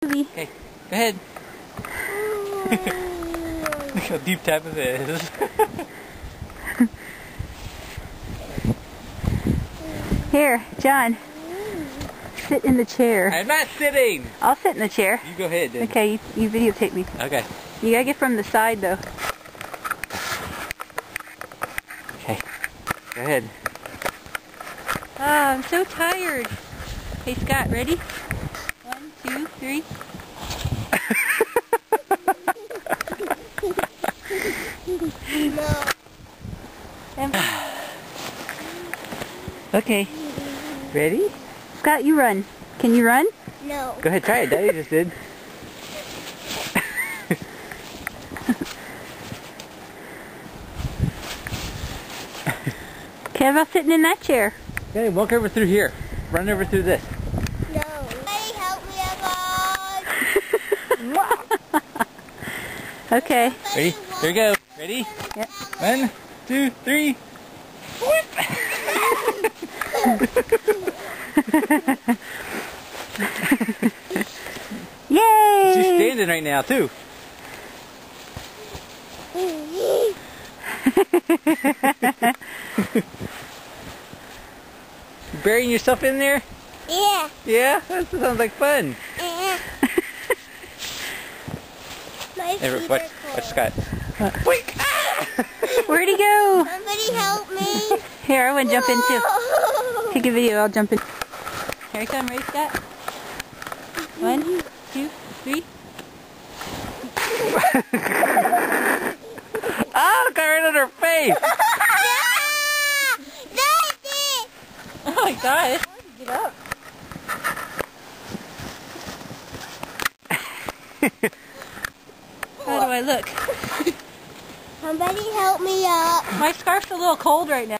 Okay, go ahead. Look how deep tap it is. Here, John. Sit in the chair. I'm not sitting! I'll sit in the chair. You go ahead then. Okay, you videotape me. Okay. You gotta get from the side though. Okay. Go ahead. Oh, I'm so tired. Hey Scott, ready? 1, 2, 3. No. Okay. Ready? Scott, you run. Can you run? No. Go ahead, try it. Daddy just did. Okay, how about sitting in that chair? Okay, walk over through here. Run over through this. No. Somebody help me out. Okay. Ready? Here we go. Ready? Yep. 1, 2, 3. Yay! She's standing right now too. You burying yourself in there? Yeah. Yeah? That sounds like fun. My Never, feet watch are cold. Scott. Wait! Where'd he go? Somebody help me. Here, I want to jump in too. Whoa. Take a video, I'll jump in. Here I come, ready, Scott? 1, 2, 3. Oh, got right on her face! Daddy! Oh my gosh. Get up. How do I look? Somebody help me up. My scarf's a little cold right now.